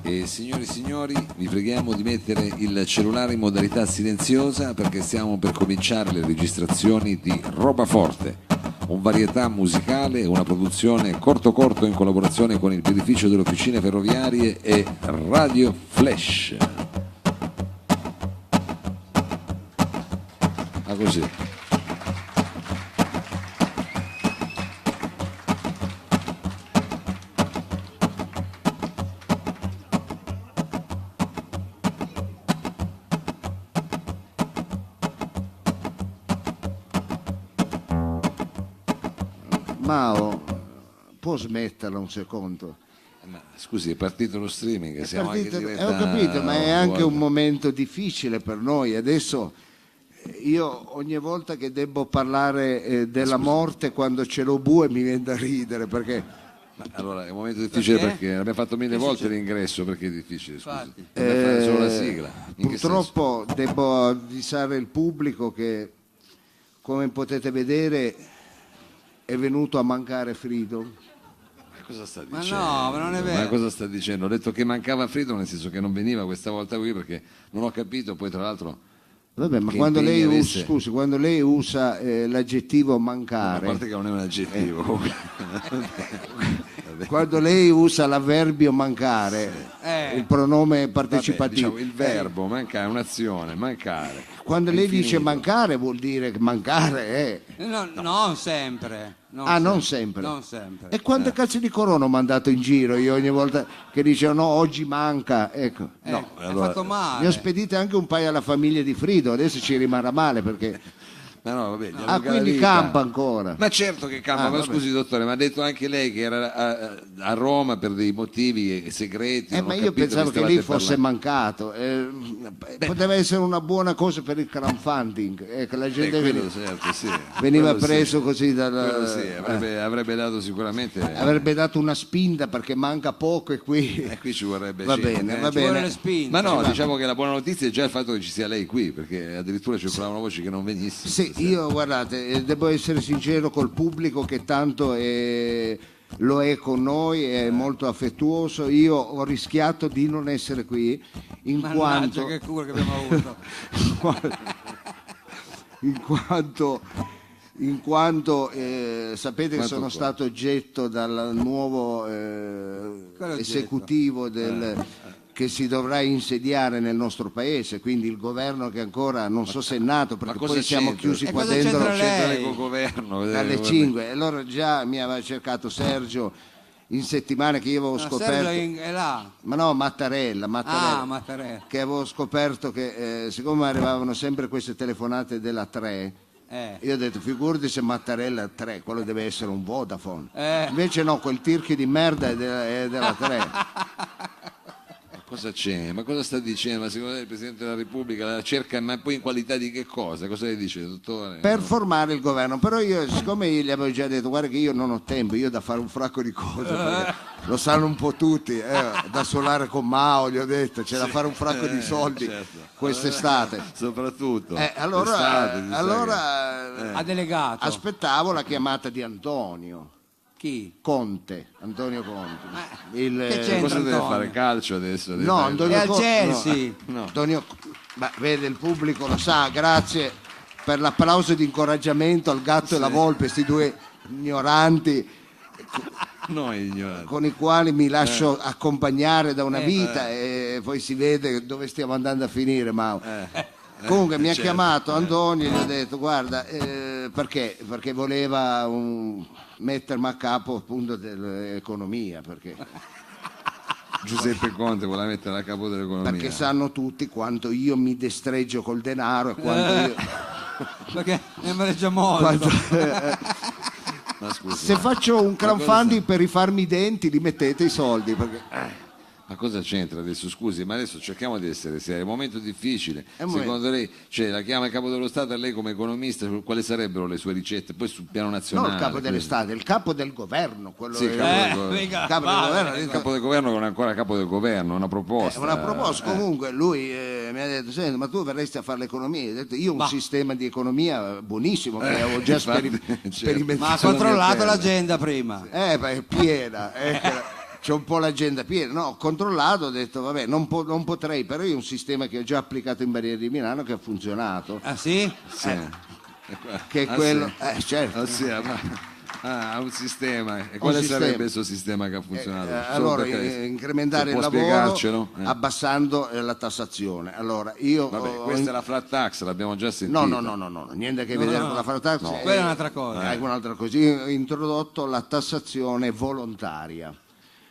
E signori e signori, vi preghiamo di mettere il cellulare in modalità silenziosa perché stiamo per cominciare le registrazioni di Roba Forte, un varietà musicale, una produzione corto corto in collaborazione con il birrificio delle officine ferroviarie e Radio Flash. Ah, così. Mao, può smetterla un secondo? Ma, scusi, è partito lo streaming, È siamo partito- anche in diretta. ho capito, ma è anche un momento difficile per noi. Adesso io ogni volta che devo parlare della morte, quando ce l'ho bue mi viene da ridere perché Ma allora è un momento difficile perché abbiamo fatto 1000 volte l'ingresso, perché è difficile, scusi. Dobbiamo fare solo la sigla. In che purtroppo devo avvisare il pubblico che, come potete vedere, è venuto a mancare Frido. senso? Cosa sta Ma dicendo? no, ma non è vero. Ma cosa sta dicendo? Ho detto che mancava Frido, nel senso che non veniva questa volta qui perché non ho capito, poi tra l'altro Vabbè, ma che quando impegni lei, avesse. scusi, quando lei usa l'aggettivo A mancare, parte che non è un aggettivo. quando lei usa l'avverbio mancare, il pronome Vabbè, partecipativo, diciamo, il verbo mancare, un'azione, mancare. quando lei dice Infinito. mancare vuol dire che mancare è... No, non sempre. Non sempre. Non sempre. E quante cazzo di corona ho mandato in giro io ogni volta che dicevo no, oggi manca, ecco. No, Hai allora- fatto male. Ne ho spedite anche un paio alla famiglia di Frido, adesso ci rimarrà male perché... Ma no, vabbè, gli Ah, allunga la quindi vita. campa ancora. Ma certo che campa, ma vabbè. scusi dottore, ma ha detto anche lei che era a Roma per dei motivi segreti. non Ma ho io capito pensavo che che lì stavate fosse parlando. mancato. Poteva essere una buona cosa per il crowdfunding. Ecco, la gente Quello certo, sì. veniva Quello preso sì. così Quello sì, avrebbe dato sicuramente. avrebbe dato una spinta perché manca poco e qui Qui ci vorrebbe va sì, bene, va Ci vuole bene. le spinte. Ma no, diciamo che la buona notizia è già il fatto che ci sia lei qui, perché addirittura circolavano voci che non venisse. Sì, io guardate, devo essere sincero col pubblico che tanto lo è con noi, è molto affettuoso. Io ho rischiato di non essere qui in Mannaggia, quanto che cura che abbiamo avuto. in quanto sapete che Quanto sono qua? stato oggetto dal nuovo oggetto? esecutivo che si dovrà insediare nel nostro paese, quindi il governo che ancora non so se è nato perché cosa poi siamo c'entra? chiusi E qua cosa dentro c'entra C'entra lei? col governo. dalle 5. Allora già mi aveva cercato Sergio in settimana che io avevo No, scoperto, Sergio è là. ma no, Mattarella, Ah, Mattarella. che avevo scoperto che siccome arrivavano sempre queste telefonate della 3, io ho detto figurati se Mattarella 3, quello deve essere un Vodafone. Invece no, quel tirchio di merda è della 3. Cosa c'è? Ma cosa sta dicendo? Ma secondo lei il Presidente della Repubblica la cerca, ma poi in qualità di che cosa? Cosa le dice, dottore? Per formare il governo, però io siccome gli avevo già detto guarda che io non ho tempo, io ho da fare un fracco di cose, perché lo sanno un po' tutti, da suonare con Mao, gli ho detto, c'è da fare un fracco di soldi certo. quest'estate. Soprattutto. Allora, L'estate, mi sa che- Ha delegato. aspettavo la chiamata di Antonio Chi? Conte, Antonio Conte. che c'entra? Cosa deve Antonio? fare? Calcio adesso? Deve No, fare- Antonio È al Conte, Chelsea. No. Antonio, beh, vede il pubblico lo sa, grazie per l'applauso di incoraggiamento al gatto e la volpe, questi due ignoranti Noi ignoranti. con i quali mi lascio accompagnare da una vita e poi si vede dove stiamo andando a finire, Mao. Comunque mi ha certo. chiamato Antonio e gli ho detto guarda, perché? Perché voleva mettermi a capo appunto dell'economia, perché Giuseppe Conte vuole mettere a capo dell'economia. perché sanno tutti quanto io mi destreggio col denaro e quanto io... Perché ne mareggia molto. quanto- Ma scusi, se faccio un crowdfunding per rifarmi i denti, li mettete i soldi. Perché... ma cosa c'entra adesso? Scusi, ma adesso cerchiamo di essere seri, è un momento difficile. È un momento. Secondo lei, cioè, la chiama il capo dello Stato e lei come economista, quali sarebbero le sue ricette? Poi sul piano Non nazionale. il capo dell'estate, il capo del governo. Quello Sì, il capo del governo. mica, il capo del vale. governo. Il capo del governo non è ancora capo del governo, una proposta. Una proposta, comunque lui mi ha detto, senti, ma tu verresti a fare l'economia? Io ho detto, io ho un sistema di economia buonissimo che avevo già infatti, sperimentato. Ma ha Sono controllato mie pelle. l'agenda prima. Ma è piena. c'ho un po' l'agenda piena. No, ho controllato, ho detto vabbè, non potrei, però io ho un sistema che ho già applicato in Barriere di Milano che ha funzionato. Ah sì? Sì. Che è quello, certo. Ha un sistema. E quale sarebbe questo sistema che ha funzionato? Allora, incrementare il lavoro abbassando la tassazione. Allora, io questa è la flat tax, l'abbiamo già sentita. No, niente a che vedere con la flat tax. No, quella è un'altra cosa. È un'altra cosa. Io ho introdotto la tassazione volontaria.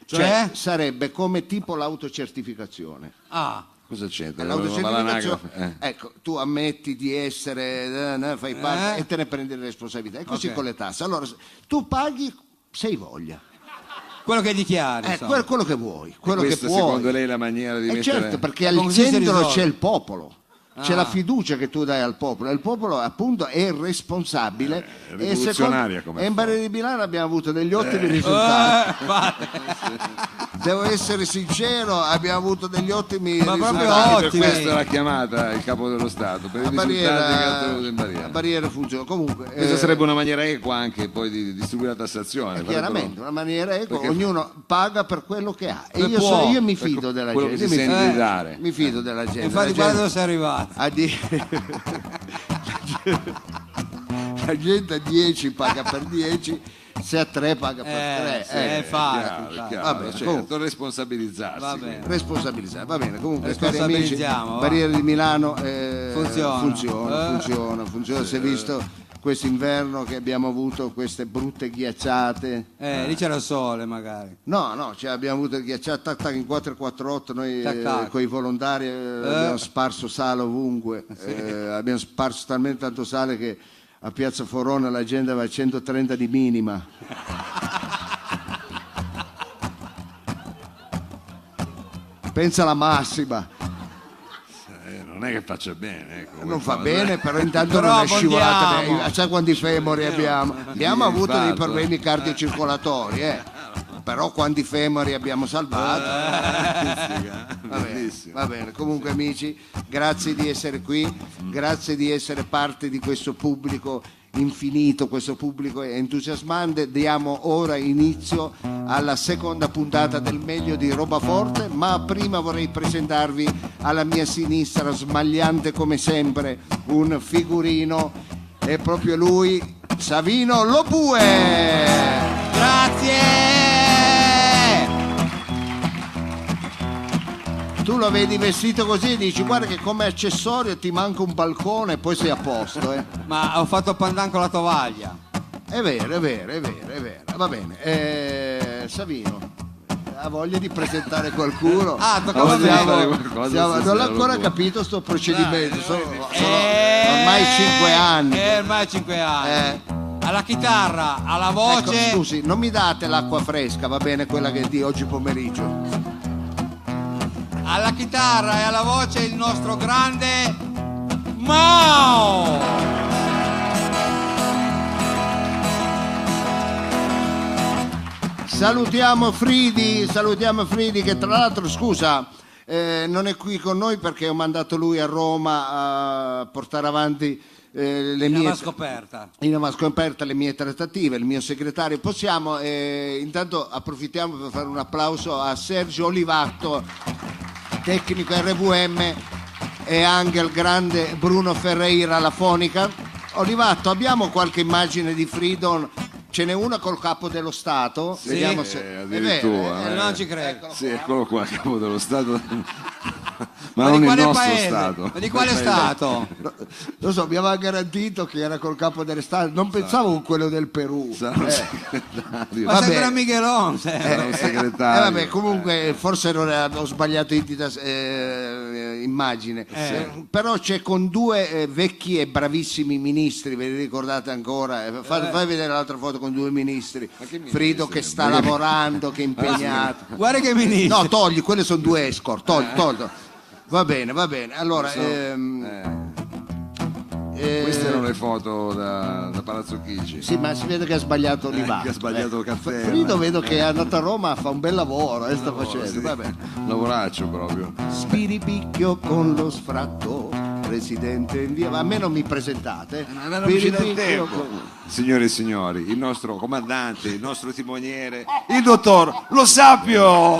Cioè sarebbe come tipo l'autocertificazione. Ah. Cosa c'entra? Ecco, tu ammetti di essere, fai parte e te ne prendi le responsabilità. E così con le tasse. Allora, tu paghi se hai voglia. Quello che dichiari. Quello che vuoi. Quello che puoi. Secondo lei è la maniera di mettere... Certo, perché al centro c'è il popolo. C'è la fiducia che tu dai al popolo, e il popolo appunto è responsabile. Rivoluzionaria come e in Barriere di Milano abbiamo avuto degli ottimi risultati. Devo essere sincero, abbiamo avuto degli ottimi risultati. Per questo l'ha chiamata il capo dello Stato, per i risultati che ha ottenuto in Barriera. La Barriera funziona. Comunque, questa sarebbe una maniera equa anche poi di distribuire la tassazione. Chiaramente, una maniera equa, ognuno paga per quello che ha. E io mi fido della gente. Mi fido della gente. Infatti guarda dove sei arrivato. La gente a 10 paga per 10, se a 3 paga per 3. Chiaro, certo, responsabilizzarsi. Responsabilizzare, va bene. Comunque, cari amici, Barriere di Milano funziona. Si è visto quest'inverno che abbiamo avuto queste brutte ghiacciate. Lì c'era il sole magari. No, abbiamo avuto ghiacciate in 448, noi con i volontari abbiamo sparso sale ovunque, abbiamo sparso talmente tanto sale che a Piazza Forona la gente aveva 130 di minima. Pensa alla massima. Non è che faccia bene, non fa bene, però intanto non è scivolata. Sai quanti femori abbiamo? Abbiamo avuto dei problemi cardiocircolatori, però quanti femori abbiamo salvato. Va bene. Comunque amici, grazie di essere qui, grazie di essere parte di questo pubblico infinito, questo pubblico entusiasmante. Diamo ora inizio alla seconda puntata del Meglio di Robaforte, ma prima vorrei presentarvi alla mia sinistra, smagliante come sempre, un figurino, è proprio lui, Savino Lobue. Grazie. Tu lo vedi vestito così e dici guarda che come accessorio ti manca un balcone e poi sei a posto. Ma ho fatto pandan con la tovaglia. È vero. Va bene. Savino, ha voglia di presentare qualcuno? toccava me. Non l'ho ancora capito sto procedimento. Sono ormai 5 anni. Ormai 5 anni. Alla chitarra, alla voce. Ecco, scusi, non mi date l'acqua fresca, va bene, quella che è di oggi pomeriggio. Alla chitarra e alla voce il nostro grande Mao. Salutiamo Fridi che tra l'altro, scusa, non è qui con noi perché ho mandato lui a Roma a portare avanti in scoperta le mie trattative, il mio segretario. Possiamo intanto approfittiamo per fare un applauso a Sergio Olivatto, tecnico RVM, e anche al grande Bruno Ferreira, la fonica. Olivatto, abbiamo qualche immagine di Fridon? Ce n'è una col capo dello Stato? Sì, vediamo se addirittura, non ci credo. Sì, eccolo qua, capo dello Stato. Ma non il nostro paese? Stato. Ma di quale Stato? Lo so, mi aveva garantito che era col capo dello Stato, non pensavo con quello del Perù. Ma sembra Miguelon. Era un segretario. Vabbè, comunque forse ho sbagliato immagine. Però c'è con due vecchi e bravissimi ministri, ve li ricordate ancora? Fai vedere l'altra foto con due ministri. Frido che sta lavorando, che è impegnato. Guarda che ministri. No, togli, quelle sono due escort, togli. Va bene. Allora, queste erano le foto da Palazzo Chigi. Sì, ma si vede che ha sbagliato Olivatto. Che ha sbagliato il caffè. Frido vedo che è andato a Roma, fa un bel lavoro, sta facendo. Sì. Va bene. Lavoraccio proprio. Spiripicchio con lo sfratto, residente in via. A me non mi presentate. Non ci dà tempo. Signore e signori, il nostro comandante, il nostro timoniere, il dottor Lo Sapio.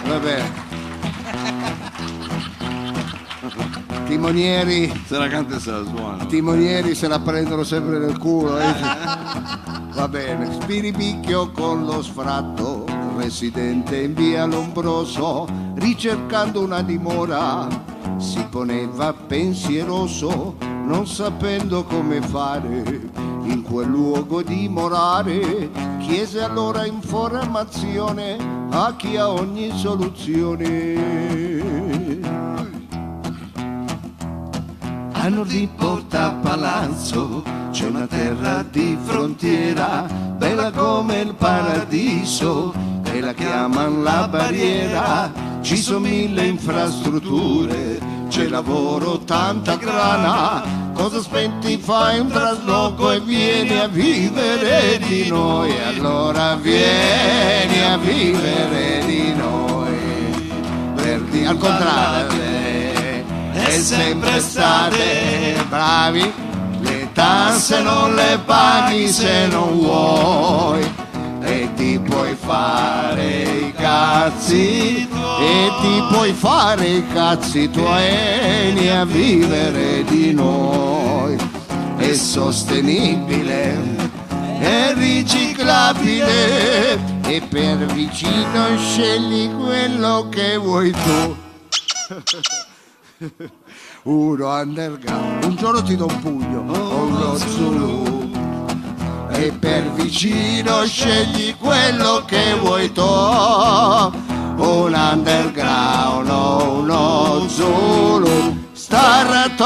Vabbè. Timonieri. Se la canta e se la suona. Timonieri se la prendono sempre nel culo. Va bene. Spiribicchio con lo sfratto, residente in via Lombroso, ricercando una dimora, si poneva pensieroso, non sapendo come fare in quel luogo dimorare. Chiese allora informazione a chi ha ogni soluzione. A nord di Porta Palazzo c'è una terra di frontiera, bella come il paradiso, e la chiaman la barriera. Ci sono 1000 infrastrutture, c'è lavoro, tanta grana. Cosa aspetti? Fai un trasloco e vieni a vivere di noi. Allora vieni a vivere di noi. Verdi al contrario, è sempre estate, bravi. Le tasse non le paghi se non vuoi, e ti puoi fare i cazzi, e ti puoi fare i cazzi tuoi. Vieni a vivere di noi. È sostenibile, è riciclabile, e per vicino scegli quello che vuoi tu. Uno underground, un giorno ti do un pugno, uno Zulu, e per vicino scegli quello che vuoi tu. Un underground o uno Zulu, Starato.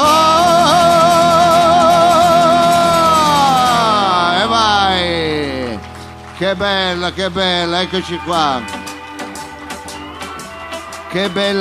E vai, che bella, eccoci qua, che bella.